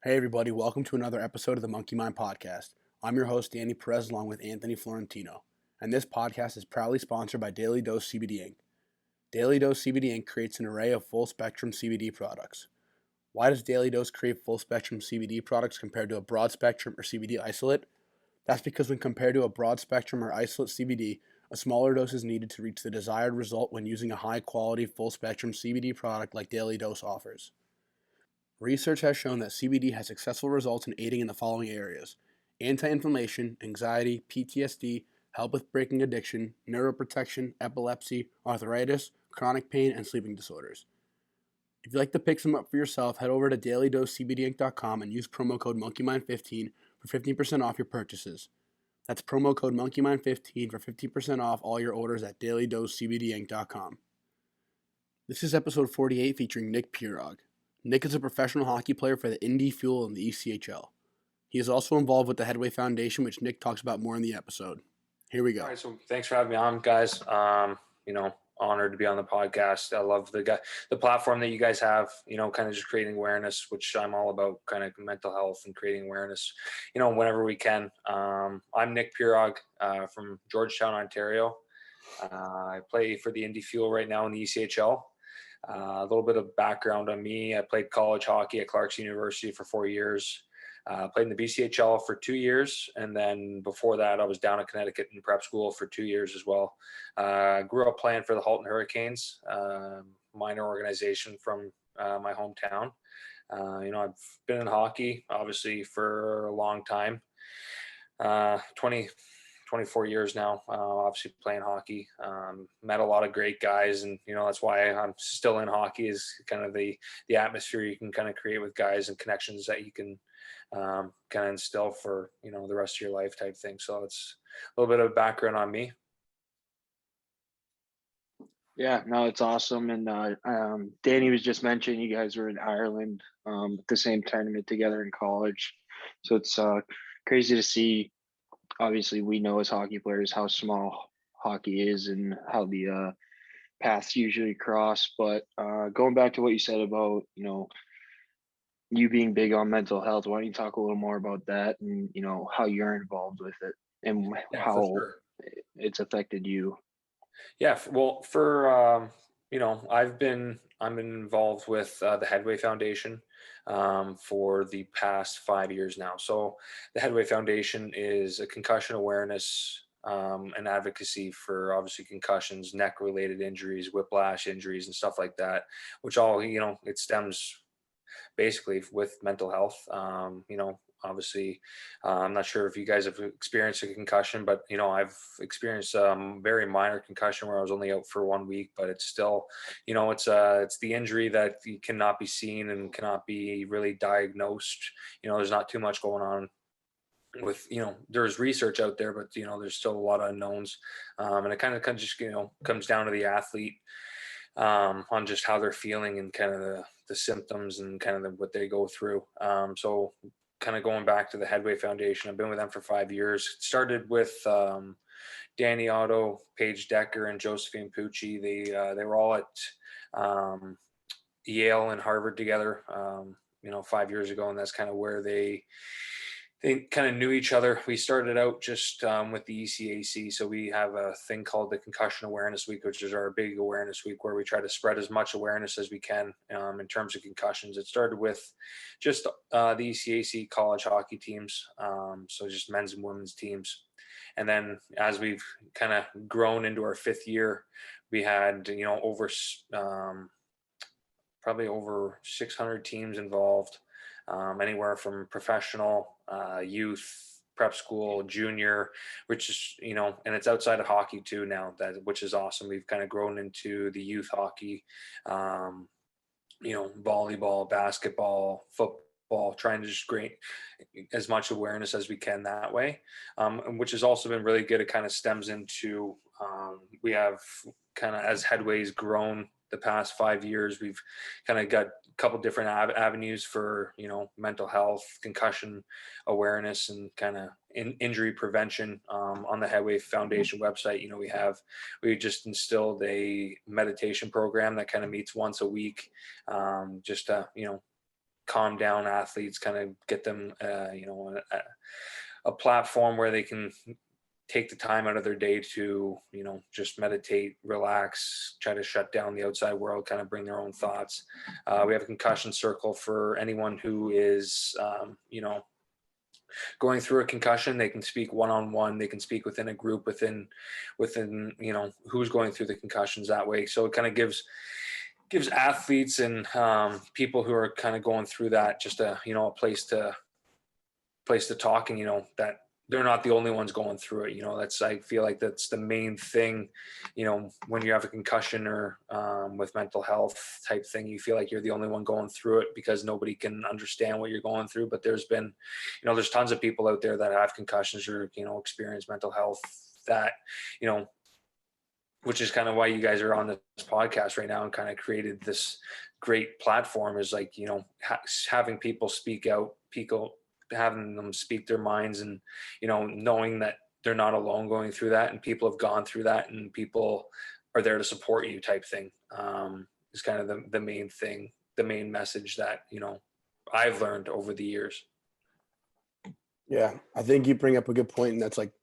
Hey everybody, welcome to another episode of the Monkey Mind Podcast. I'm your host, Nic Pierog, along with Anthony Florentino, and this podcast is proudly sponsored by Daily Dose CBD Inc. Daily Dose CBD Inc. creates an array of full-spectrum CBD products. Why does Daily Dose create full-spectrum CBD products compared to a broad-spectrum or CBD isolate? That's because when compared to a broad-spectrum or isolate CBD, a smaller dose is needed to reach the desired result when using a high-quality full-spectrum CBD product like Daily Dose offers. Research has shown that CBD has successful results in aiding in the following areas: anti-inflammation, anxiety, PTSD, help with breaking addiction, neuroprotection, epilepsy, arthritis, chronic pain, and sleeping disorders. If you'd like to pick some up for yourself, head over to dailydosecbdinc.com and use promo code MonkeyMind15 for 15% off your purchases. That's promo code MonkeyMind15 for 15% off all your orders at dailydosecbdinc.com. This is episode 48 featuring Nic Pierog. Nic is a professional hockey player for the Indy Fuel and the ECHL. He is also involved with the Headway Foundation, which Nic talks about more in the episode. Here we go. All right, so thanks for having me on, guys. Honored to be on the podcast. I love the platform that you guys have, kind of just creating awareness, which I'm all about, kind of mental health and creating awareness, whenever we can. I'm Nic Pierog from Georgetown, Ontario. I play for the Indy Fuel right now in the ECHL. A little bit of background on me. I played college hockey at Clarkson University for 4 years. Played in the BCHL for 2 years, and then before that, I was down in Connecticut in prep school for 2 years as well. Grew up playing for the Halton Hurricanes, minor organization from my hometown. I've been in hockey, obviously, for a long time, 24 years now, obviously playing hockey. Met a lot of great guys, and that's why I'm still in hockey, is kind of the atmosphere you can kind of create with guys and connections that you can kind of instill for the rest of your life type thing. So it's a little bit of background on me. Yeah, no, it's awesome. And Danny was just mentioning you guys were in Ireland at the same tournament together in college. So it's crazy to see. Obviously, we know as hockey players how small hockey is and how the paths usually cross. But going back to what you said about, you being big on mental health, why don't you talk a little more about that and, how you're involved with it and how it's affected you? Yeah, well, for I've been involved with the Headway Foundation for the past 5 years now. So the Headway Foundation is a concussion awareness and advocacy for obviously concussions, neck-related injuries, whiplash injuries, and stuff like that, which all it stems basically with mental health. Obviously, I'm not sure if you guys have experienced a concussion, but I've experienced a very minor concussion where I was only out for 1 week, but it's still, it's the injury that cannot be seen and cannot be really diagnosed. There's not too much going on with, there's research out there, but there's still a lot of unknowns, and it kind of just comes down to the athlete on just how they're feeling and kind of the symptoms and kind of what they go through. So kind of going back to the Headway Foundation, I've been with them for 5 years. It started with Danny Otto, Paige Decker, and Josephine Pucci. They were all at Yale and Harvard together, 5 years ago, and that's kind of where they kind of knew each other. We started out just with the ECAC. So we have a thing called the Concussion Awareness Week, which is our big awareness week where we try to spread as much awareness as we can in terms of concussions. It started with just the ECAC college hockey teams. So just men's and women's teams. And then as we've kind of grown into our 5th year, we had, probably over 600 teams involved. Anywhere from professional, youth, prep school, junior, which is, and it's outside of hockey too now, which is awesome. We've kind of grown into the youth hockey, volleyball, basketball, football, trying to just create as much awareness as we can that way, which has also been really good. It kind of stems into, we have kind of, as Headway's grown the past 5 years, we've kind of got a couple different avenues for, mental health, concussion awareness, and kind of injury prevention. On the Headway Foundation website, we just instilled a meditation program that kind of meets once a week, just to, calm down athletes, kind of get them, a platform where they can take the time out of their day to, just meditate, relax, try to shut down the outside world, kind of bring their own thoughts. We have a concussion circle for anyone who is, going through a concussion. They can speak one-on-one, they can speak within a group, within, who's going through the concussions that way. So it kind of gives athletes and people who are kind of going through that just a place to talk, and that they're not the only ones going through it. I feel like that's the main thing, when you have a concussion or with mental health type thing, you feel like you're the only one going through it because nobody can understand what you're going through. But there's been, there's tons of people out there that have concussions or, experience mental health that, which is kind of why you guys are on this podcast right now and kind of created this great platform, is like, having people speak out, having them speak their minds, and, knowing that they're not alone going through that, and people have gone through that, and people are there to support you type thing, is kind of the main thing, the main message that, I've learned over the years. Yeah, I think you bring up a good point, and that's like,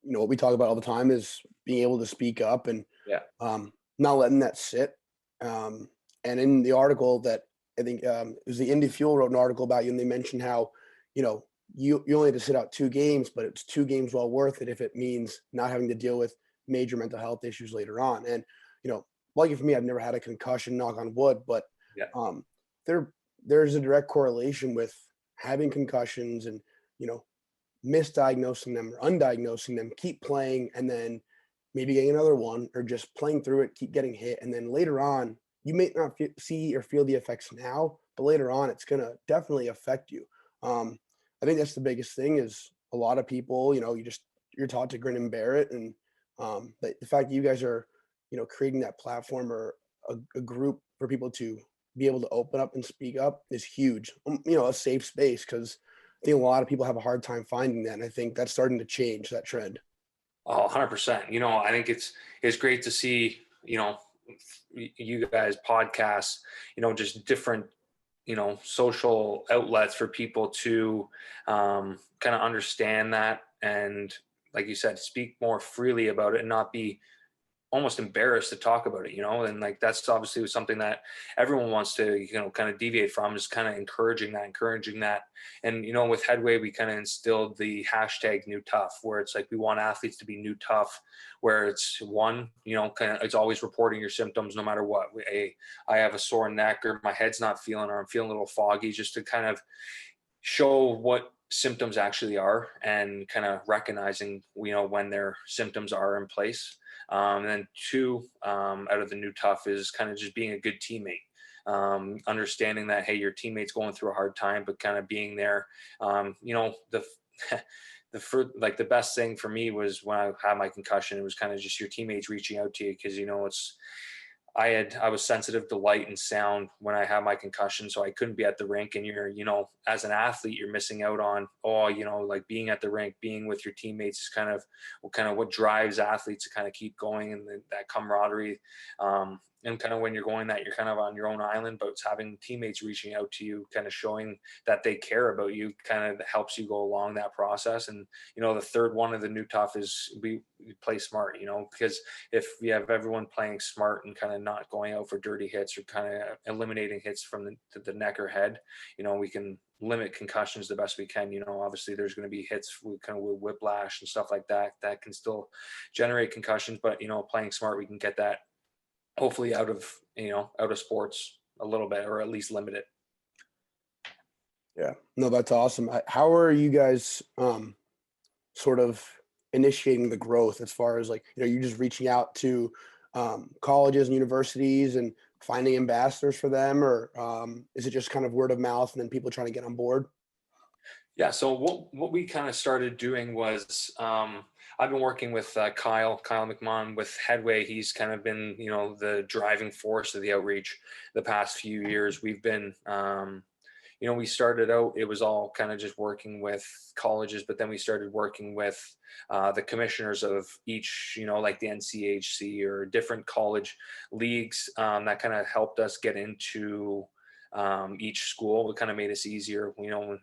what we talk about all the time is being able to speak up and not letting that sit. And in the article that I think it was the Indy Fuel wrote an article about you, and they mentioned how, you only had to sit out 2 games, but it's 2 games well worth it if it means not having to deal with major mental health issues later on. And, lucky for me, I've never had a concussion, knock on wood, but there's a direct correlation with having concussions and, misdiagnosing them or undiagnosing them, keep playing, and then maybe getting another one, or just playing through it, keep getting hit. And then later on, you may not see or feel the effects now, but later on, it's going to definitely affect you. I think that's the biggest thing, is a lot of people, you're taught to grin and bear it. And the fact that you guys are, creating that platform or a group for people to be able to open up and speak up is huge. A safe space, because I think a lot of people have a hard time finding that. And I think that's starting to change that trend. Oh, 100%. I think it's great to see, you guys podcasts, just different, social outlets for people to kind of understand that. And like you said, speak more freely about it and not be almost embarrassed to talk about it, and like, that's obviously something that everyone wants to, kind of deviate from, is kind of encouraging that. And, with Headway, we kind of instilled the hashtag new tough, where it's like, we want athletes to be new tough, where it's one, kind of, it's always reporting your symptoms no matter what. I have a sore neck, or my head's not feeling, or I'm feeling a little foggy, just to kind of show what symptoms actually are, and kind of recognizing, when their symptoms are in place. And then 2, out of the new tough, is kind of just being a good teammate. Understanding that, hey, your teammate's going through a hard time, but kind of being there. The the best thing for me was when I had my concussion, it was kind of just your teammates reaching out to you, because I was sensitive to light and sound when I had my concussion, so I couldn't be at the rink. And you're, as an athlete, you're missing out on, like, being at the rink, being with your teammates is kind of what drives athletes to kind of keep going, and that camaraderie. And kind of when you're going that, you're kind of on your own island, but it's having teammates reaching out to you, kind of showing that they care about you, kind of helps you go along that process. And, the third one of the new tough is we play smart, because if we have everyone playing smart and kind of not going out for dirty hits, or kind of eliminating hits from the neck or head, we can limit concussions the best we can. Obviously there's going to be hits with kind of whiplash and stuff like that can still generate concussions, but, playing smart, we can get that hopefully out of sports a little bit, or at least limit it. Yeah, no, that's awesome. How are you guys sort of initiating the growth, as far as, like, you just reaching out to colleges and universities and finding ambassadors for them, or is it just kind of word of mouth and then people trying to get on board? Yeah. So what we kind of started doing was, I've been working with Kyle McMahon with Headway. He's kind of been, the driving force of the outreach the past few years. We've been, we started out, it was all kind of just working with colleges, but then we started working with the commissioners of each, like the NCHC or different college leagues, that kind of helped us get into each school. It kind of made us easier, when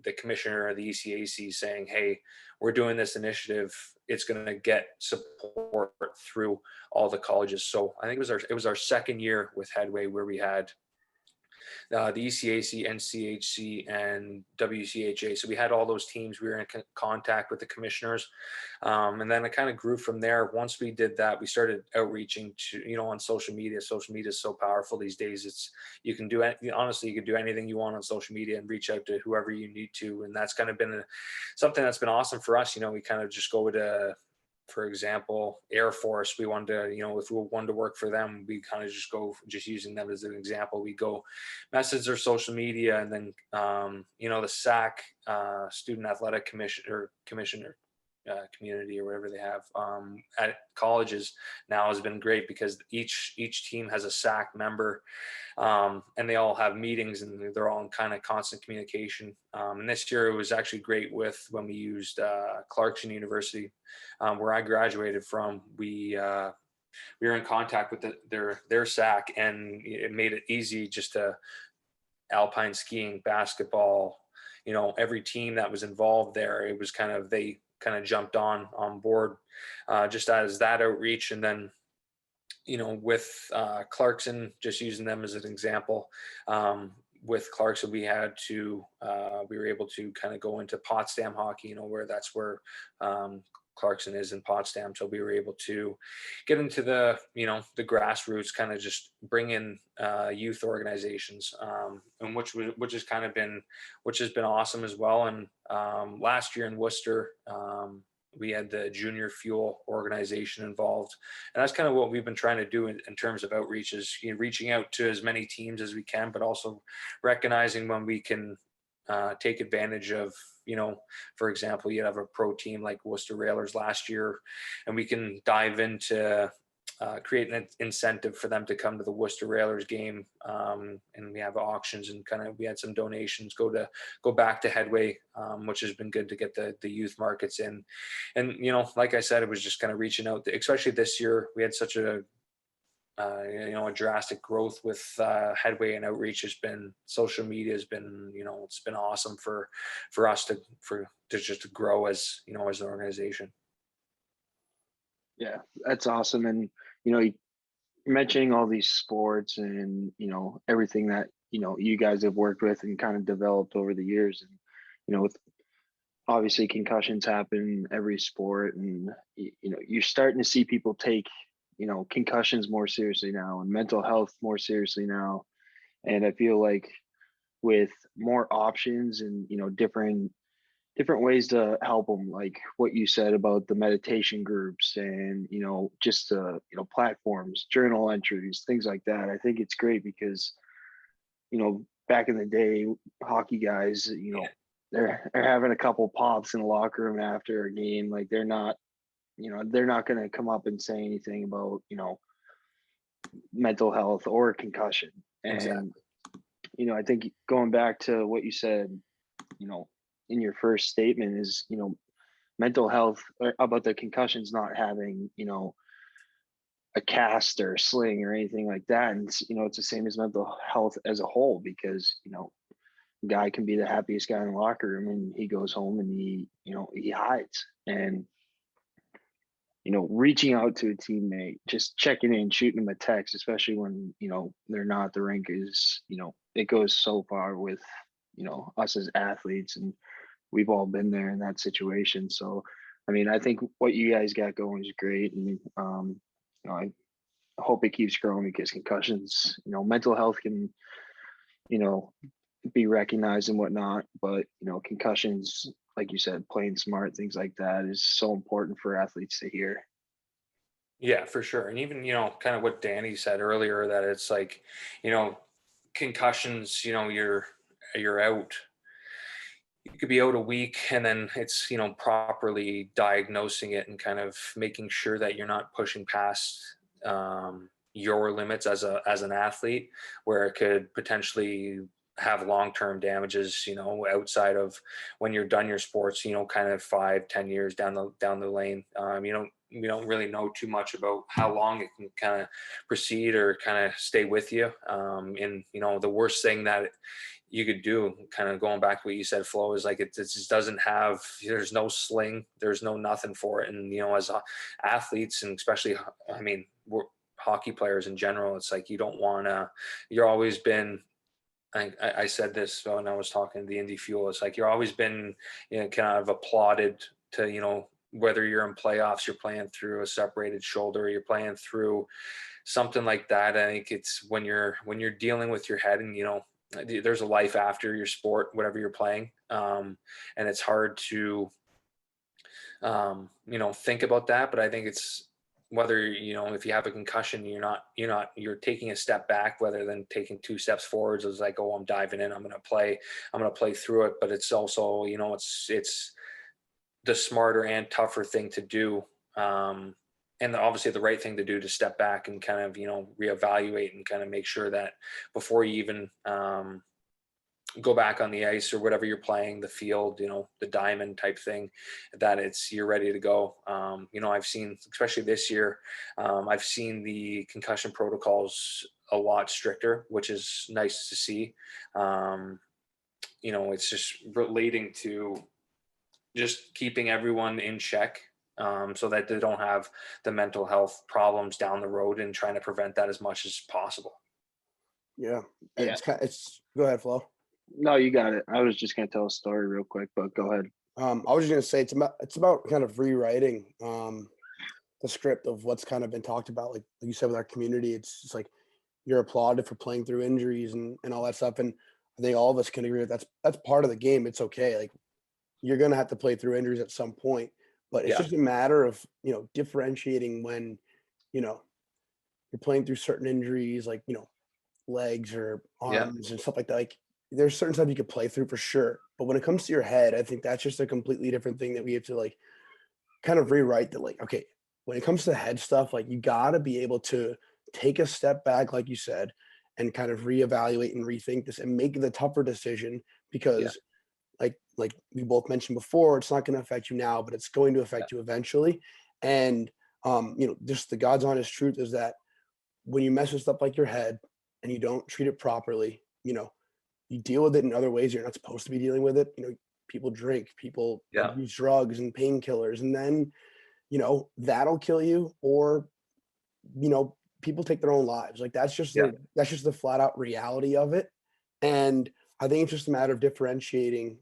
the commissioner of the ECAC saying, hey, we're doing this initiative, it's going to get support through all the colleges. So I think it was our second year with Headway where we had the ECAC, NCHC, and WCHA. So we had all those teams. We were in contact with the commissioners, and then it kind of grew from there. Once we did that, we started outreaching to, on social media. Social media is so powerful these days. You can do anything you want on social media and reach out to whoever you need to, and that's kind of been something that's been awesome for us. We kind of just go to, for example, Air Force, we wanted to, if we wanted to work for them, we kind of just using them as an example, we go message their social media, and then, the SAC, Student Athletic Commissioner community, or whatever they have at colleges now, has been great because each team has a SAC member, and they all have meetings, and they're all in kind of constant communication. And this year it was actually great when we used Clarkson University, where I graduated from. We were in contact with their SAC, and it made it easy just to alpine skiing, basketball, every team that was involved there. It was they kind of jumped on board just as that outreach. And then, with Clarkson, just using them as an example, with Clarkson, we were able to kind of go into Potsdam hockey, where Clarkson is in Potsdam. So we were able to get into the grassroots, kind of just bring in youth organizations, and which has been awesome as well. And last year in Worcester, we had the Junior Fuel organization involved, and that's kind of what we've been trying to do in terms of outreach, is reaching out to as many teams as we can, but also recognizing when we can take advantage of, for example, you have a pro team like Worcester Railers last year, and we can dive into create an incentive for them to come to the Worcester Railers game, and we have auctions, and we had some donations go back to Headway, which has been good to get the youth markets in. And like I said, it was just kind of reaching out, especially this year. We had such a drastic growth with Headway, and outreach social media has been, it's been awesome for us to just grow as as an organization. Yeah, that's awesome. And you're mentioning all these sports and everything that you guys have worked with and kind of developed over the years. And with obviously concussions happen in every sport, and you're starting to see people take concussions more seriously now, and mental health more seriously now. And I feel like with more options and different ways to help them, like what you said about the meditation groups, and just platforms, journal entries, things like that, I think it's great because back in the day, hockey guys, they're having a couple pops in the locker room after a game. Like they're not going to come up and say anything about mental health or concussion. And Exactly. I think going back to what you said in your first statement is mental health, about the concussions not having a cast or a sling or anything like that. And it's the same as mental health as a whole, because a guy can be the happiest guy in the locker room, and he goes home and he hides. And reaching out to a teammate, just checking in, shooting them a text, especially when they're not at the rink, is it goes so far with us as athletes, and we've all been there in that situation. So I mean, I think what you guys got going is great, and I hope it keeps growing, because concussions, mental health can be recognized and whatnot, but concussions, like you said, playing smart, things like that, is so important for athletes to hear. Yeah, for sure. And even, kind of what Danny said earlier, that it's like, concussions, you're out. You could be out a week, and then it's, properly diagnosing it and kind of making sure that you're not pushing past your limits as an athlete, where it could potentially have long-term damages, outside of when you're done your sports, kind of 5-10 years down the lane. We don't really know too much about how long it can kind of proceed or kind of stay with you. And the worst thing that you could do, kind of going back to what you said, Flo, is like it just doesn't have, there's no sling, there's no nothing for it. And as athletes, and especially, we're hockey players in general, it's like you don't want to, you're always been, I said this when I was talking to the Indy Fuel. It's like you're always been, kind of applauded to, whether you're in playoffs, you're playing through a separated shoulder, you're playing through something like that. I think it's when you're dealing with your head, and there's a life after your sport, whatever you're playing, and it's hard to think about that. But I think it's whether if you have a concussion, you're taking a step back rather than taking 2 steps forwards. It's like, oh, I'm diving in, I'm gonna play through it. But it's also, it's the smarter and tougher thing to do, and obviously the right thing to do, to step back and kind of reevaluate and kind of make sure that before you even go back on the ice or whatever you're playing, the field, the diamond type thing, that you're ready to go. I've seen, especially this year, I've seen the concussion protocols a lot stricter, which is nice to see. It's just relating to just keeping everyone in check, so that they don't have the mental health problems down the road, and trying to prevent that as much as possible. Yeah. Yeah. It's go ahead, Flo. No, you got it. I was just gonna tell a story real quick, but go ahead. I was just gonna say it's about kind of rewriting the script of what's kind of been talked about. Like you said, with our community, it's just like you're applauded for playing through injuries and all that stuff. And I think all of us can agree with that's part of the game. It's okay. Like you're gonna have to play through injuries at some point, but it's Yeah. just a matter of differentiating when you're playing through certain injuries, like legs or Yeah. arms and stuff like that. Like there's certain stuff you could play through for sure, but when it comes to your head, I think that's just a completely different thing that we have to like kind of rewrite. That like, okay, when it comes to head stuff, like you got to be able to take a step back, like you said, and kind of reevaluate and rethink this and make the tougher decision, Yeah. because like we both mentioned before, it's not going to affect you now, but it's going to affect you eventually. And just the God's honest truth is that when you mess with stuff like your head and you don't treat it properly, you deal with it in other ways you're not supposed to be dealing with it. People drink, people Yeah. use drugs and painkillers, and then that'll kill you, or people take their own lives. Like that's just Yeah. the flat out reality of it. And I think it's just a matter of differentiating,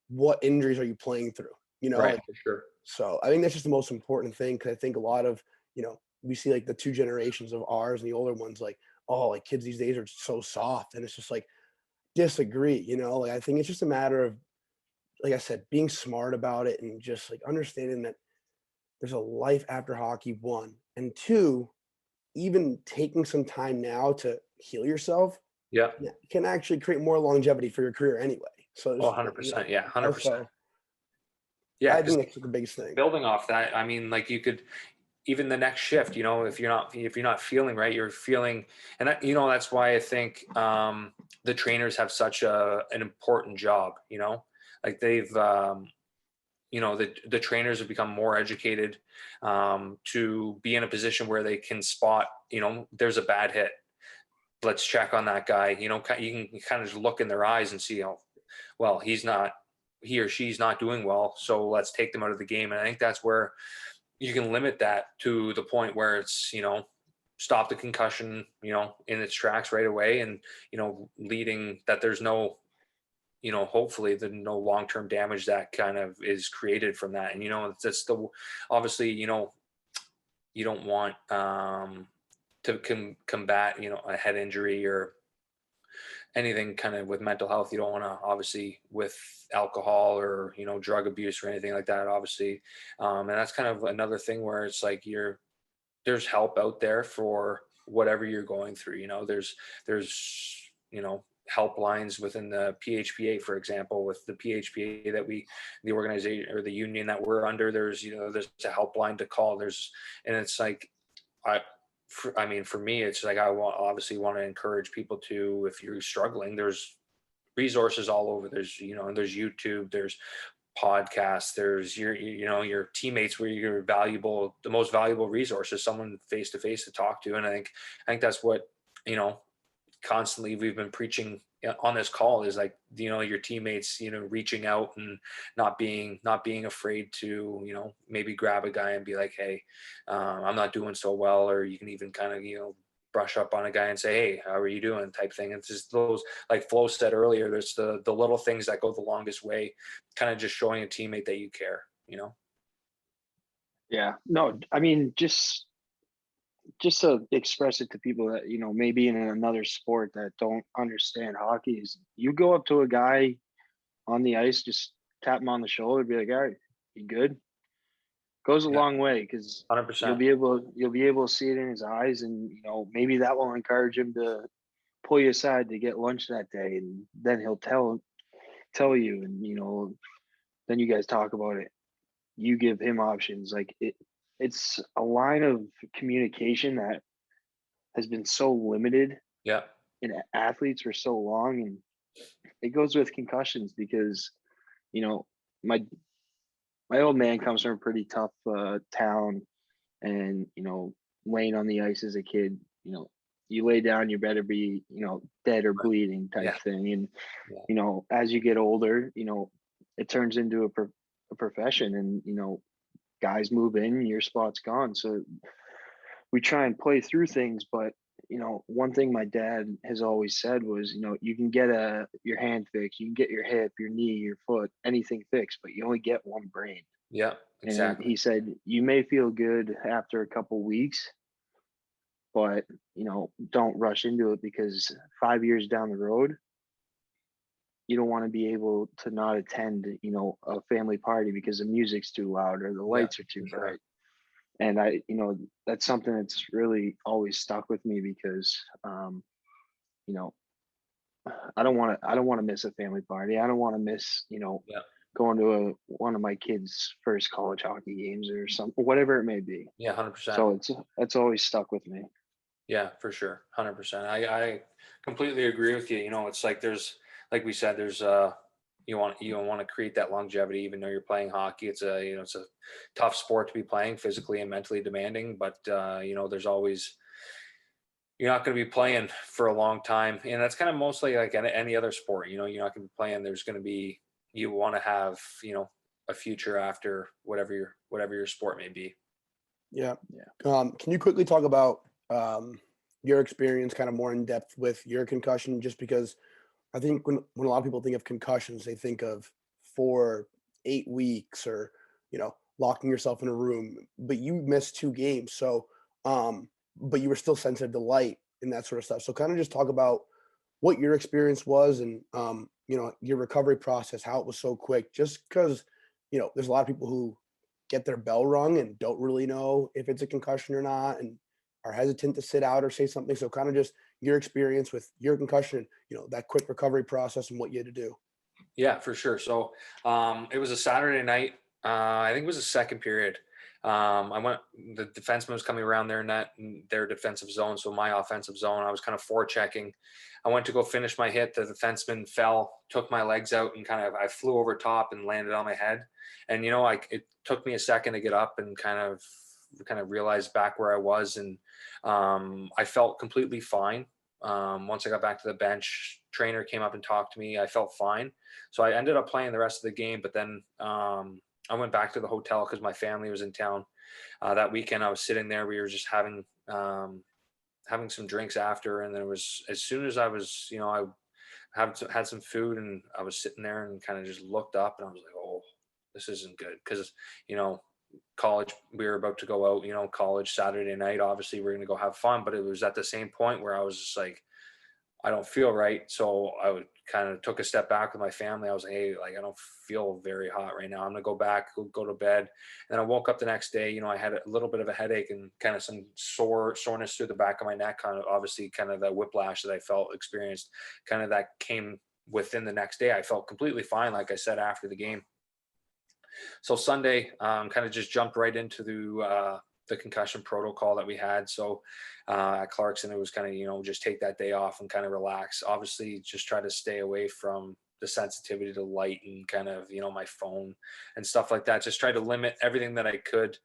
what injuries are you playing through, Right. like, For sure. so I think that's just the most important thing, because I think a lot of, we see like the two generations of ours and the older ones, like, oh, like kids these days are so soft. And it's just like, disagree, like I think it's just a matter of, like I said, being smart about it and just like understanding that there's a life after hockey, one, and two, even taking some time now to heal yourself Yeah. can actually create more longevity for your career anyway. So Oh, it's, 100%. Yeah. 100%. so Yeah. I Because think that's the biggest thing. building off that, I mean, like you could, even the next shift, if you're not feeling right, you're feeling, and that, that's why I think the trainers have such an important job. Like they've the trainers have become more educated, to be in a position where they can spot, there's a bad hit, let's check on that guy. You can kind of just look in their eyes and see, oh, well, he or she's not doing well, so let's take them out of the game. And I think that's where you can limit that to the point where it's, stop the concussion, in its tracks right away. And, leading that there's no, hopefully there's no long-term damage that kind of is created from that. And, that's the, obviously, you don't want to combat, a head injury or anything kind of with mental health. You don't want to, obviously, with alcohol or drug abuse or anything like that, obviously. And that's kind of another thing where it's like there's help out there for whatever you're going through. There's helplines within the PHPA, for example. With the PHPA that the organization or the union that we're under, there's a helpline to call. And it's like, for me, it's like, obviously want to encourage people to, if you're struggling, there's resources all over. There's, there's YouTube, there's podcasts, there's your teammates where you're valuable, the most valuable resource is someone face to face to talk to. And I think that's what, constantly we've been preaching on this call is like, your teammates, reaching out and not being afraid to, maybe grab a guy and be like, hey, I'm not doing so well. Or you can even kind of, brush up on a guy and say, hey, how are you doing, type thing. It's just those, like Flo said earlier, there's the little things that go the longest way, kind of just showing a teammate that you care. Yeah, no, I mean, just to express it to people that, maybe in another sport that don't understand hockey, is you go up to a guy on the ice, just tap him on the shoulder, be like, all right, you good? Goes a Yeah. long way, because 100%. you'll be able to see it in his eyes, and maybe that will encourage him to pull you aside to get lunch that day, and then he'll tell you, and then you guys talk about it. You give him options. Like it's a line of communication that has been so limited Yeah. in athletes for so long, and it goes with concussions because my old man comes from a pretty tough town, and laying on the ice as a kid, you lay down, you better be dead or bleeding type Yeah. thing. And Yeah. as you get older, it turns into a profession, and guys move in, your spot's gone. So we try and play through things, but one thing my dad has always said was, you can get your hand fixed, you can get your hip, your knee, your foot, anything fixed, but you only get one brain. Yeah, And exactly. he said, you may feel good after a couple weeks, but don't rush into it, because 5 years down the road, you don't want to be able to not attend, a family party because the music's too loud or the Yeah, lights are too for bright. sure. And that's something that's really always stuck with me, because, you know, I don't want to miss a family party. I don't want to miss, Yeah. going to one of my kids' first college hockey games or something, whatever it may be. Yeah, 100%. So it's always stuck with me. Yeah, for sure. 100%. I completely agree with you. It's like like we said, there's you want to create that longevity, even though you're playing hockey. It's a tough sport to be playing, physically and mentally demanding, but there's always, you're not going to be playing for a long time. And that's kind of mostly like any other sport, you're not going to be playing. There's going to be, you want to have, a future after whatever your sport may be. Yeah. Yeah. Can you quickly talk about your experience kind of more in depth with your concussion? Just because I think when a lot of people think of concussions, they think of 4, 8 weeks or, locking yourself in a room, but you missed 2 games. So, but you were still sensitive to light and that sort of stuff. So kind of just talk about what your experience was and, your recovery process, how it was so quick, just because, there's a lot of people who get their bell rung and don't really know if it's a concussion or not and are hesitant to sit out or say something. So kind of just your experience with your concussion, that quick recovery process and what you had to do. Yeah, for sure. So it was a Saturday night. I think it was a second period. The defenseman was coming around their net, their defensive zone. So my offensive zone, I was kind of forechecking. I went to go finish my hit. The defenseman fell, took my legs out, and I flew over top and landed on my head. And, it took me a second to get up and kind of realize back where I was. And I felt completely fine. Once I got back to the bench, trainer came up and talked to me. I felt fine. So I ended up playing the rest of the game, but then I went back to the hotel because my family was in town that weekend. I was sitting there. We were just having some drinks after, and then it was as soon as I was, I had some food, and I was sitting there and kind of just looked up, and I was like, oh, this isn't good, because college, we were about to go out, college Saturday night. Obviously, we're going to go have fun, but it was at the same point where I was just like, I don't feel right. So I kind of took a step back with my family. I was like, hey, like, I don't feel very hot right now. I'm gonna go back, go to bed. And I woke up the next day, I had a little bit of a headache and kind of some soreness through the back of my neck, kind of obviously kind of that whiplash that I experienced, kind of that came within the next day. I felt completely fine, like I said, after the game. So Sunday, kind of just jumped right into the concussion protocol that we had. So at Clarkson, it was kind of, just take that day off and kind of relax. Obviously, just try to stay away from the sensitivity to light and kind of, my phone and stuff like that. Just try to limit everything that I could.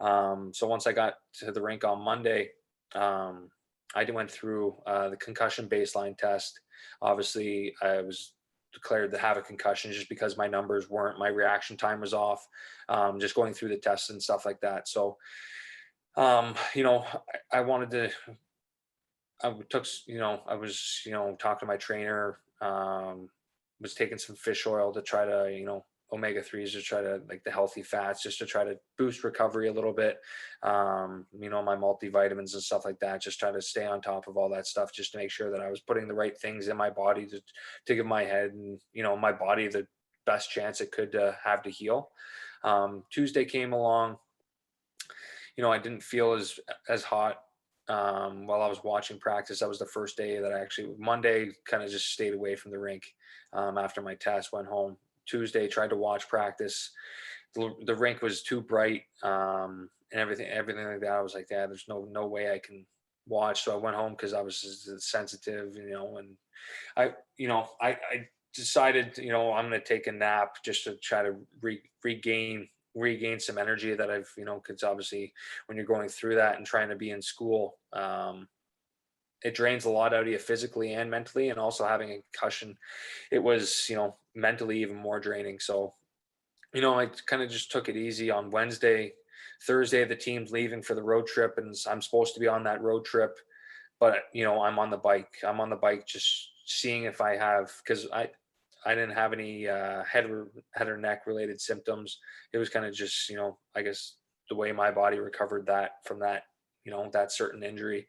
So once I got to the rink on Monday, I went through the concussion baseline test. Obviously, I was declared to have a concussion just because my numbers weren't, my reaction time was off, just going through the tests and stuff like that. So, I wanted to, I took, I was, talking to my trainer, was taking some fish oil to try to, omega-3s to try to, like, the healthy fats, just to try to boost recovery a little bit. My multivitamins and stuff like that, just try to stay on top of all that stuff, just to make sure that I was putting the right things in my body to give my head and, my body the best chance it could have to heal. Tuesday came along, I didn't feel as hot while I was watching practice. That was the first day that Monday kind of just stayed away from the rink after my test, went home. Tuesday, tried to watch practice. The rink was too bright and everything like that. I was like, yeah, there's no way I can watch. So I went home because I was sensitive, and I decided, I'm going to take a nap just to try to regain some energy that I've, because obviously when you're going through that and trying to be in school, it drains a lot out of you physically and mentally, and also having a concussion, it was, mentally even more draining. So, I kind of just took it easy on Wednesday. Thursday, the team's leaving for the road trip, and I'm supposed to be on that road trip, but, I'm on the bike just seeing if I have, because I didn't have any head or neck related symptoms. It was kind of just, I guess the way my body recovered from that, that certain injury.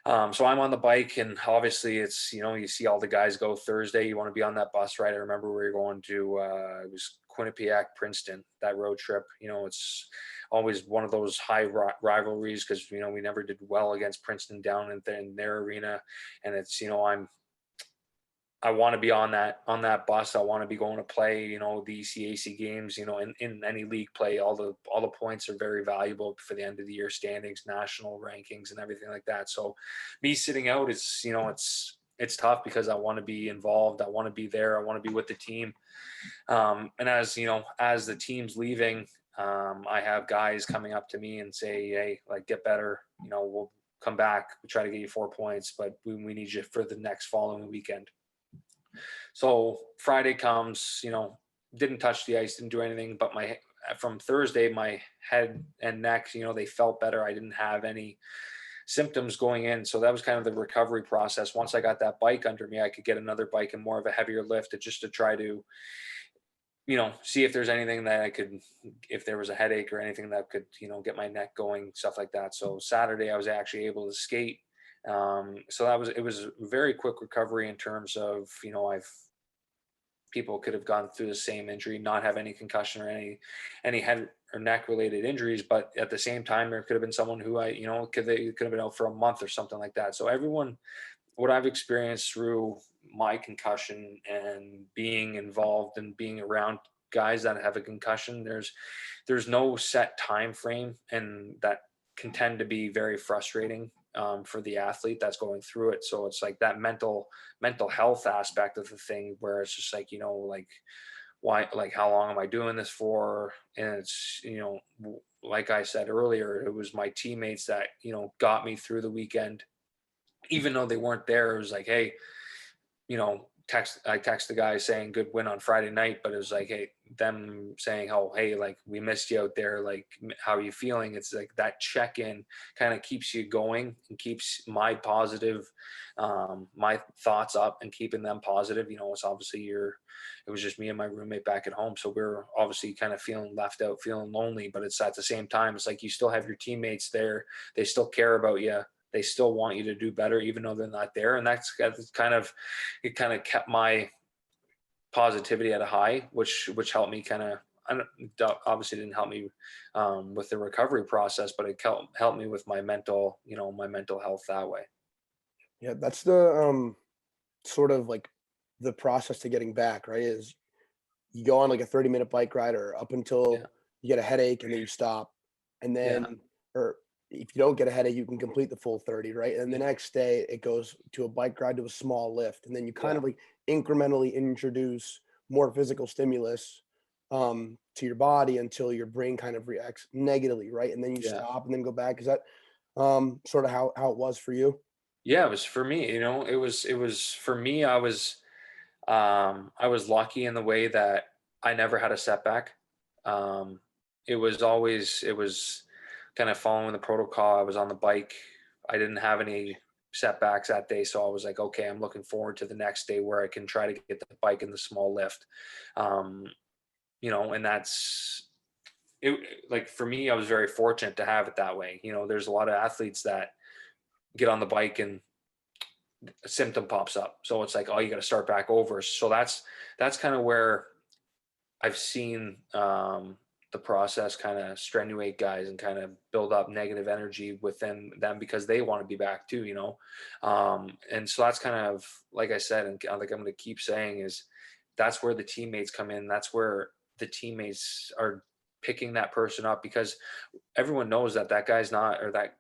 So I'm on the bike, and obviously it's, you see all the guys go Thursday. You want to be on that bus ride. I remember we were going to, it was Quinnipiac, Princeton, that road trip. It's always one of those high rivalries because, we never did well against Princeton down in their arena. And it's, I want to be on that bus. I want to be going to play, the ECAC games, in any league play. All the points are very valuable for the end of the year standings, national rankings, and everything like that. So me sitting out is, it's tough because I want to be involved. I want to be there. I want to be with the team. And as the team's leaving, I have guys coming up to me and say, hey, like, get better. We'll come back. We try to get you 4 points, but we need you for the next following weekend. So Friday comes, didn't touch the ice, didn't do anything, but from Thursday, my head and neck, they felt better. I didn't have any symptoms going in. So that was kind of the recovery process. Once I got that bike under me, I could get another bike and more of a heavier lift to try to, see if there's anything that if there was a headache or anything that could, get my neck going, stuff like that. So Saturday I was actually able to skate. So it was a very quick recovery in terms of, people could have gone through the same injury, not have any concussion or any head or neck related injuries. But at the same time, there could have been someone who could have been out for a month or something like that. So what I've experienced through my concussion and being involved and being around guys that have a concussion, there's no set time frame, and that can tend to be very frustrating for the athlete that's going through it. So it's like that mental health aspect of the thing, where it's just like, like, why, like, how long am I doing this for? And it's, like I said earlier, it was my teammates that, got me through the weekend, even though they weren't there. It was like, hey, I text the guy saying good win on Friday night, but it was like, hey, them saying, oh, hey, like, we missed you out there. Like, how are you feeling? It's like that check-in kind of keeps you going and keeps my thoughts up and keeping them positive. It's obviously it was just me and my roommate back at home. So we're obviously kind of feeling left out, feeling lonely, but it's at the same time, it's like you still have your teammates there. They still care about you. They still want you to do better, even though they're not there. And that's kind of kept my positivity at a high, which helped me obviously didn't help me with the recovery process, but it helped me with my mental health that way. Yeah, that's the sort of like the process to getting back, right? Is you go on like a 30-minute bike ride or up until you get a headache, and then you stop. And then or if you don't get a headache, you can complete the full 30, right? And the next day it goes to a bike ride to a small lift. And then you kind of like incrementally introduce more physical stimulus to your body until your brain kind of reacts negatively, right? And then you stop and then go back. Is that sort of how it was for you? Yeah, it was for me, it was for me, I was lucky in the way that I never had a setback. Um, it was kind of following the protocol. I was on the bike. I didn't have any setbacks that day. So I was like, okay, I'm looking forward to the next day where I can try to get the bike in the small lift. Um, and that's it. Like for me, I was very fortunate to have it that way. There's a lot of athletes that get on the bike and a symptom pops up. So it's like, oh, you got to start back over. So that's kind of where I've seen the process kind of strenuate guys and kind of build up negative energy within them because they want to be back too. And so that's kind of, like I said, and like I'm going to keep saying, is that's where the teammates come in. That's where the teammates are picking that person up, because everyone knows that that guy's not, or that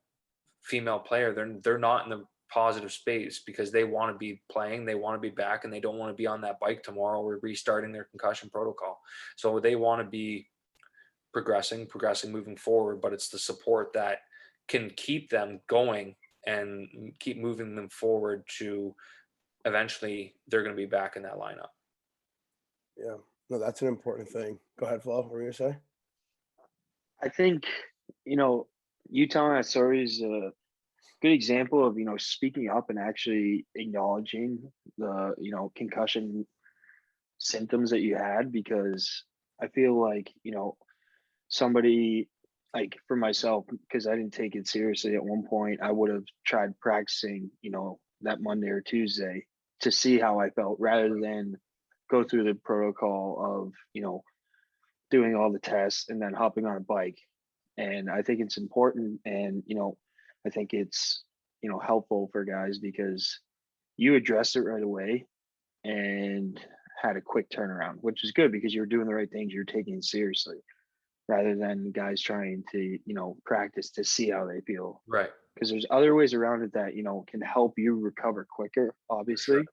female player, they're not in the positive space because they want to be playing, they want to be back, and they don't want to be on that bike tomorrow or restarting their concussion protocol. So they want to be progressing, moving forward, but it's the support that can keep them going and keep moving them forward to eventually they're going to be back in that lineup. Yeah, no, that's an important thing. Go ahead, Flo. What were you gonna say? I think, you know, you telling that story is a good example of, speaking up and actually acknowledging the, concussion symptoms that you had, because I feel like, somebody, like for myself, because I didn't take it seriously at one point, I would have tried practicing, that Monday or Tuesday to see how I felt rather than go through the protocol of, doing all the tests and then hopping on a bike. And I think it's important, and I think it's helpful for guys because you addressed it right away and had a quick turnaround, which is good because you're doing the right things, you're taking it seriously rather than guys trying to practice to see how they feel, Right. because there's other ways around it that can help you recover quicker, Sure. obviously.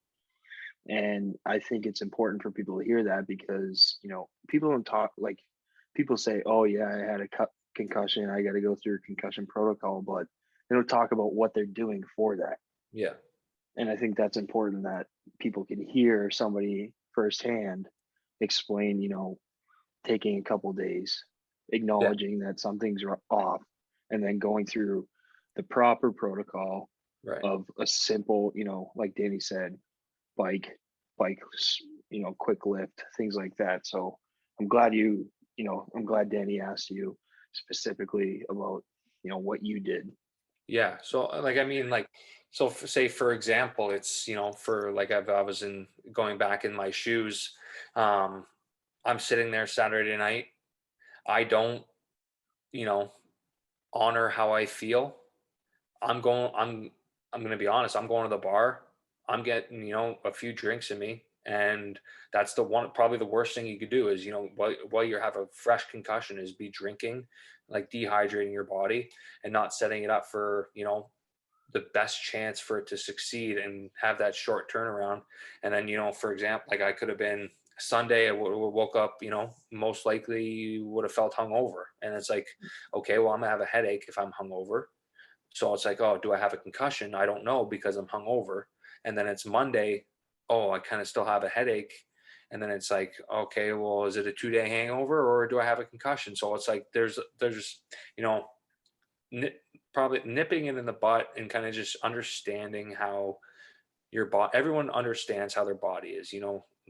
And I think it's important for people to hear that because people don't talk, like, people say, oh yeah, I had a concussion, I got to go through a concussion protocol, but they don't talk about what they're doing for that. Yeah. And I think that's important that people can hear somebody firsthand explain, taking a couple days, Yeah. acknowledging that something's off, and then going through the proper protocol Right. of a simple, like Danny said, bike, bike, quick lift, things like that. So I'm glad I'm glad Danny asked you specifically about, what you did. Yeah. So like, I mean, like, so say for example, it's, for like, I was in going back in my shoes. Um, I'm sitting there Saturday night. I don't, you know, honor how I feel. I'm going to be honest. I'm going to the bar. I'm getting, a few drinks in me. And that's probably the worst thing you could do is, while you have a fresh concussion, is be drinking, like dehydrating your body and not setting it up for, the best chance for it to succeed and have that short turnaround. And then, for example, like I could have been Sunday, I woke up, most likely would have felt hungover. And it's like, okay, well, I'm gonna have a headache if I'm hungover. So it's like, oh, do I have a concussion? I don't know because I'm hungover. And then it's Monday. Oh, I kind of still have a headache. And then it's like, okay, well, is it a 2-day hangover or do I have a concussion? So it's like, there's, you know, probably nipping it in the butt and kind of just understanding how your body, everyone understands how their body is,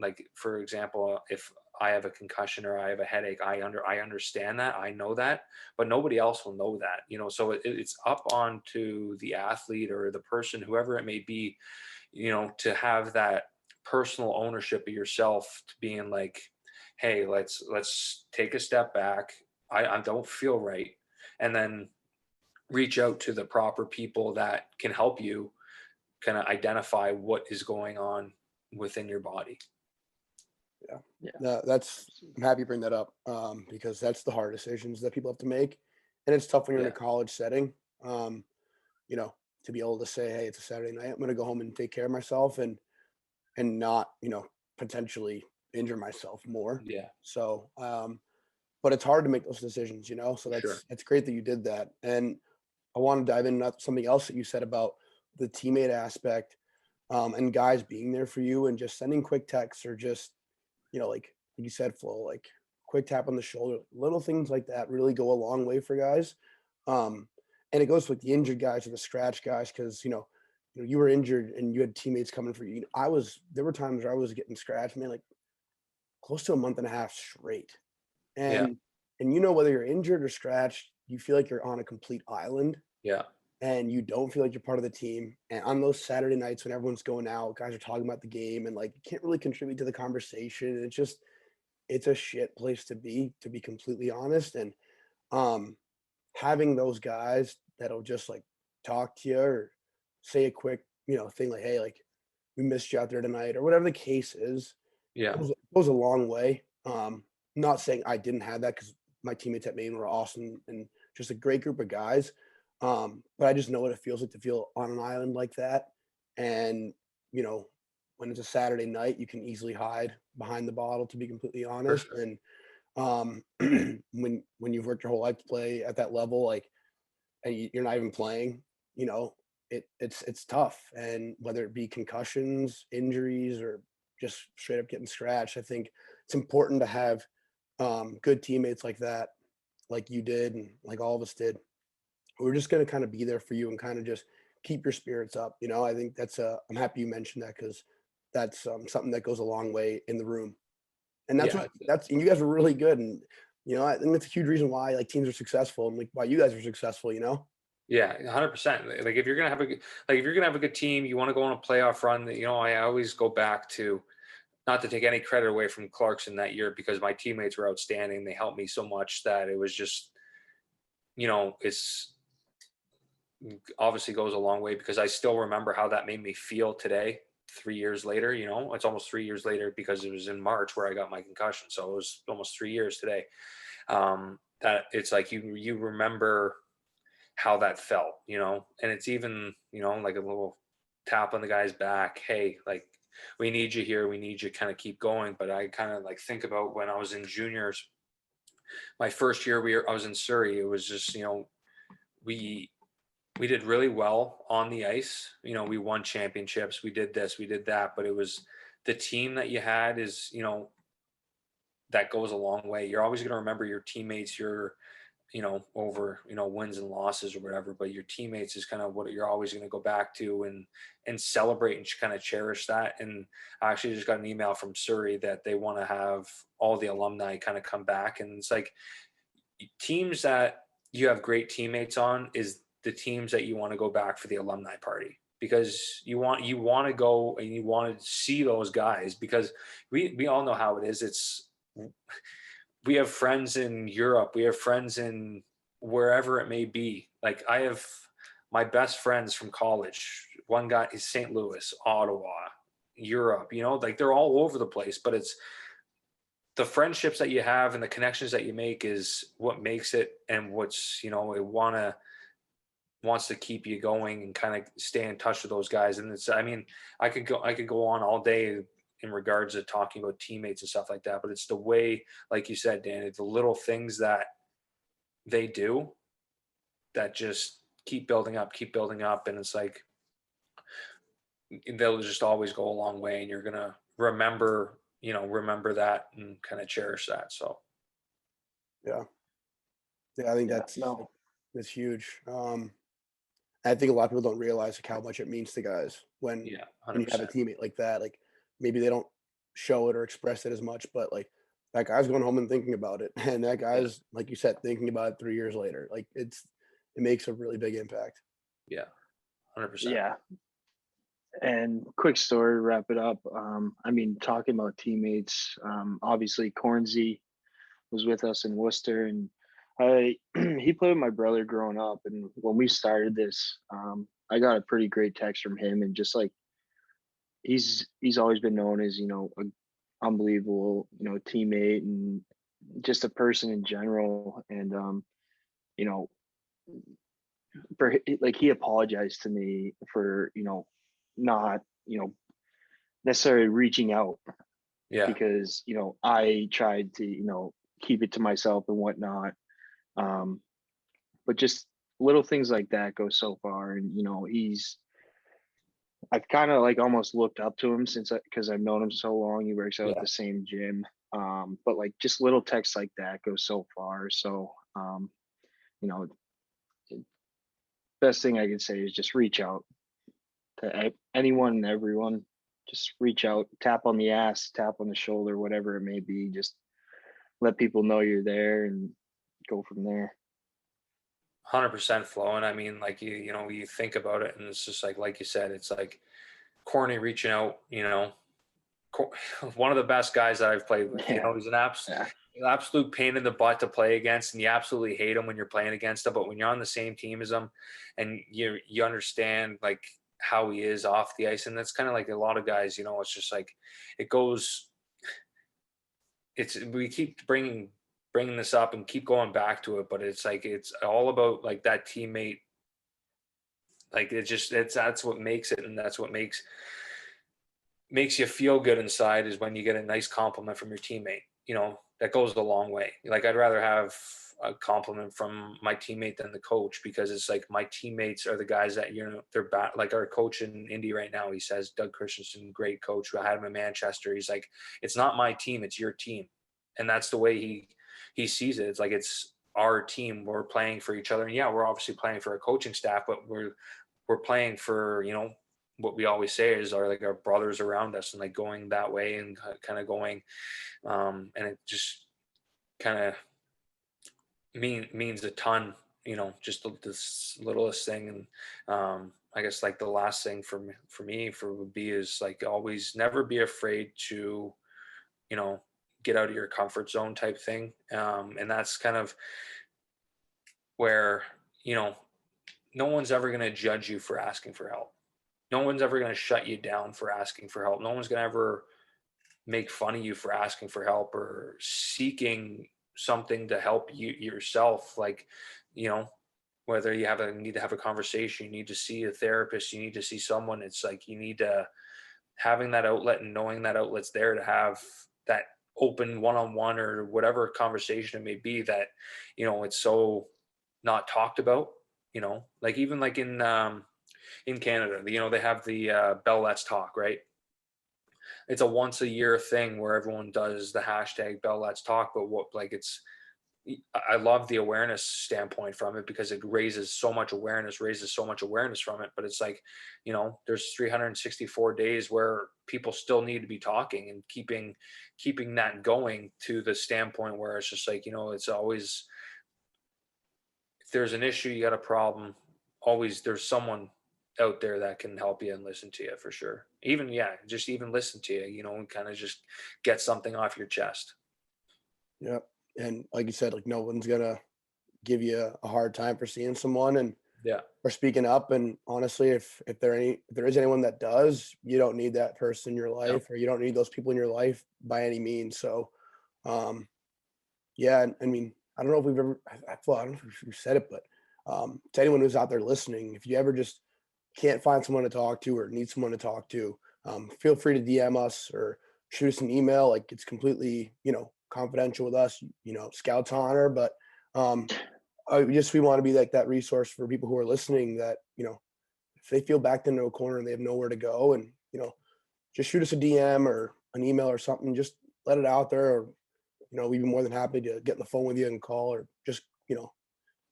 like for example, if I have a concussion or I have a headache, I understand that, I know that, but nobody else will know that, so it's up onto the athlete or the person, whoever it may be, to have that personal ownership of yourself, to being like, hey, let's take a step back. I don't feel right. And then reach out to the proper people that can help you kind of identify what is going on within your body. Yeah, I'm happy you bring that up because that's the hard decisions that people have to make. and it's tough when you're in Yeah. a college setting, you know, to be able to say, hey, it's a Saturday night, I'm going to go home and take care of myself and not, potentially injure myself more. Yeah. So, but it's hard to make those decisions, so Sure. that's great that you did that. And I want to dive into something else that you said about the teammate aspect, and guys being there for you and just sending quick texts or just, like you said, Flo, like quick tap on the shoulder, little things like that really go a long way for guys. Um, and it goes with the injured guys or the scratch guys because you were injured and you had teammates coming for you. There were times where I was getting scratched, man, like close to a month and a half straight. Yeah. And whether you're injured or scratched, you feel like you're on a complete island Yeah. and you don't feel like you're part of the team. And on those Saturday nights when everyone's going out, guys are talking about the game and like you can't really contribute to the conversation. And it's a shit place to be completely honest. And um having those guys that'll just like talk to you or say a quick, thing like, hey, like we missed you out there tonight or whatever the case is, Yeah. goes a long way. Not saying I didn't have that because my teammates at Maine were awesome and just a great group of guys. But I just know what it feels like to feel on an island like that. And, you know, when it's a Saturday night, you can easily hide behind the bottle, to be completely For honest. sure. And when you've worked your whole life to play at that level, like, and you're not even playing, it's tough. And whether it be concussions, injuries, or just straight up getting scratched, I think it's important to have good teammates like that, like you did, and like all of us did. We're just going to kind of be there for you and kind of just keep your spirits up. I think I'm happy you mentioned that because that's something that goes a long way in the room. And Yeah. and you guys were really good. And, I think that's a huge reason why like teams are successful and like why you guys are successful. Yeah, 100%. Like if you're gonna have if you're gonna have a good team, you want to go on a playoff run. I always go back to, not to take any credit away from Clarkson that year because my teammates were outstanding. They helped me so much that it was just, it's obviously goes a long way because I still remember how that made me feel today, 3 years later. It's almost 3 years later because it was in March where I got my concussion. So it was almost 3 years today. That it's like you remember how that felt, and it's even, like a little tap on the guy's back. Hey, like we need you here. We need you kind of keep going. But I kind of like think about when I was in juniors, my first year I was in Surrey. It was just, we, we did really well on the ice. We won championships. We did this, we did that, but it was the team that you had is, that goes a long way. You're always going to remember your teammates, over, wins and losses or whatever, but your teammates is kind of what you're always going to go back to and celebrate and kind of cherish that. And I actually just got an email from Surrey that they want to have all the alumni kind of come back. And it's like teams that you have great teammates on is the teams that you want to go back for the alumni party because you want to go and you want to see those guys because we all know how it is. We have friends in Europe. We have friends in wherever it may be. Like I have my best friends from college. One guy is St. Louis, Ottawa, Europe, like they're all over the place, but it's the friendships that you have and the connections that you make is what makes it and what's, it wants to keep you going and kind of stay in touch with those guys. And I could go on all day in regards to talking about teammates and stuff like that, but it's the way, like you said, Dan, it's the little things that they do that just keep building up. And it's like, they'll just always go a long way and you're going to remember that and kind of cherish that. So, Yeah. Yeah. I think Yeah, no, that's huge. I think a lot of people don't realize like how much it means to guys yeah, when you have a 100%. teammate like that. Like maybe they don't show it or express it as much, but like that guy's going home and thinking about it, and that Yeah. guy's like you said, thinking about it 3 years later. Like it makes a really big impact. Yeah. 100%. yeah. And quick story to wrap it up. I mean, talking about teammates, obviously Cornsey was with us in Worcester, and I he played with my brother growing up. And when we started this, I got a pretty great text from him, and just like he's always been known as an unbelievable teammate and just a person in general. And you know, for like, he apologized to me for, not, necessarily reaching out, Yeah. because, I tried to, keep it to myself and whatnot. But just little things like that go so far. And, I've kind of like almost looked up to him because I've known him so long. He works out at Yeah. the same gym. But like just little texts like that go so far. So, you know, best thing I can say is just reach out to anyone and everyone. Just reach out, tap on the ass, tap on the shoulder, whatever it may be. Just let people know you're there and go from there. 100% flow. And I mean, like you think about it, and it's just like you said, it's like corny reaching out. One of the best guys that I've played with. Yeah. He's Yeah. an absolute pain in the butt to play against, and you absolutely hate him when you're playing against him. But when you're on the same team as him, and you understand like how he is off the ice, and that's kind of like a lot of guys. It's just like it goes. We keep bringing this up and keep going back to it, but it's like it's all about like that teammate. Like that's what makes it, and that's what makes you feel good inside, is when you get a nice compliment from your teammate. That goes a long way. Like, I'd rather have a compliment from my teammate than the coach, because it's like my teammates are the guys that, they're bad. Like our coach in Indy right now, he says, Doug Christensen, great coach, who I had him in Manchester. He's like, it's not my team, it's your team. And that's the way he sees it. It's like, it's our team. We're playing for each other. And yeah, we're obviously playing for a coaching staff, but we're playing for, what we always say is our brothers around us, and like going that way and kind of going, and it just kind of means a ton, just this littlest thing. And I guess like the last thing for me would be is like, always never be afraid to, get out of your comfort zone type thing. And that's kind of where, no one's ever going to judge you for asking for help. No one's ever going to shut you down for asking for help. No one's going to ever make fun of you for asking for help or seeking something to help you yourself. Like, whether you need to have a conversation, you need to see a therapist, you need to see someone. It's like, you need to having that outlet and knowing that outlet's there to have that open one-on-one or whatever conversation it may be, that, it's so not talked about, like even like in Canada, they have the Bell Let's Talk, right? It's a once a year thing where everyone does the hashtag Bell Let's Talk. But I love the awareness standpoint from it, because it raises so much awareness from it. But it's like, there's 364 days where people still need to be talking and keeping that going, to the standpoint where it's just like, it's always, if there's an issue, you got a problem, always there's someone out there that can help you and listen to you, for sure. Just even listen to you, and kind of just get something off your chest. Yeah. And like you said, like, no one's gonna give you a hard time for seeing someone and Yeah. or speaking up. And honestly, if there is anyone that does, you don't need that person in your life, or you don't need those people in your life by any means. So yeah, I mean, I don't know if we've ever, well, I don't know if we've said it, but to anyone who's out there listening, if you ever just can't find someone to talk to or need someone to talk to, feel free to DM us or shoot us an email. Like, it's completely, confidential with us, Scouts honor, but we want to be like that resource for people who are listening, that, if they feel backed into a corner and they have nowhere to go, and, just shoot us a DM or an email or something, just let it out there. Or, we'd be more than happy to get on the phone with you and call, or just,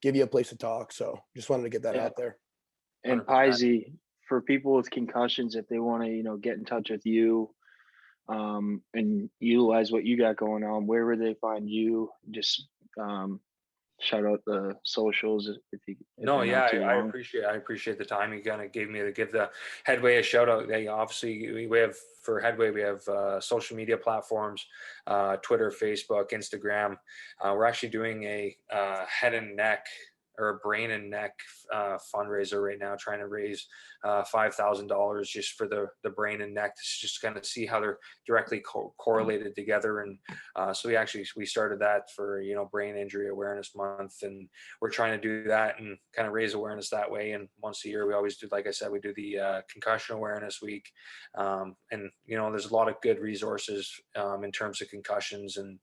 give you a place to talk. So just wanted to get that out there. And 100%. Pisey, for people with concussions, if they want to, get in touch with you, and utilize what you got going on, where would they find you? Just shout out the socials if No, they're yeah, not too I long. appreciate the time you kind of gave me to give the Headway a shout out. They obviously, we have, for Headway, we have social media platforms, Twitter, Facebook, Instagram. We're actually doing a head and neck or a brain and neck fundraiser right now, trying to raise $5,000 just for the brain and neck, to just kind of see how they're directly correlated together. And so we started that for, Brain Injury Awareness Month, and we're trying to do that and kind of raise awareness that way. And once a year, we always do, like I said, we do the Concussion Awareness Week. And there's a lot of good resources in terms of concussions and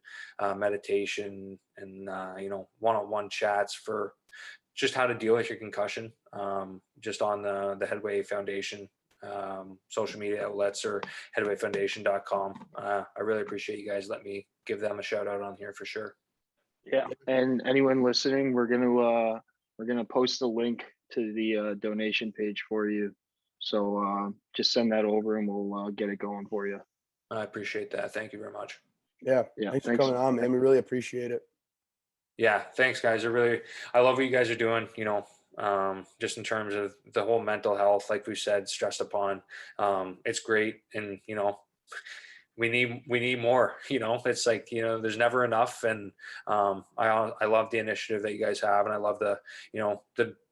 meditation and one-on-one chats for just how to deal with your concussion, just on the Headway Foundation social media outlets or headwayfoundation.com. I really appreciate you guys. Let me give them a shout out on here for sure. Yeah, and anyone listening, we're gonna post a link to the donation page for you. So just send that over, and we'll get it going for you. I appreciate that. Thank you very much. Yeah. Thanks for coming on, man. We really appreciate it. Yeah, thanks, guys. I love what you guys are doing. Just in terms of the whole mental health, like we said, stressed upon. It's great, and we need more. It's like there's never enough, and I love the initiative that you guys have, and I love the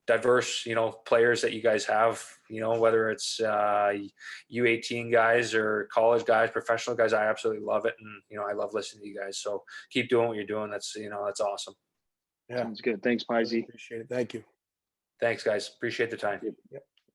diverse players that you guys have. Whether it's U18 guys or college guys, professional guys, I absolutely love it, and I love listening to you guys. So keep doing what you're doing. That's that's awesome. Yeah, sounds good. Thanks, Paisy. Appreciate it. Thank you. Thanks, guys. Appreciate the time. Yep.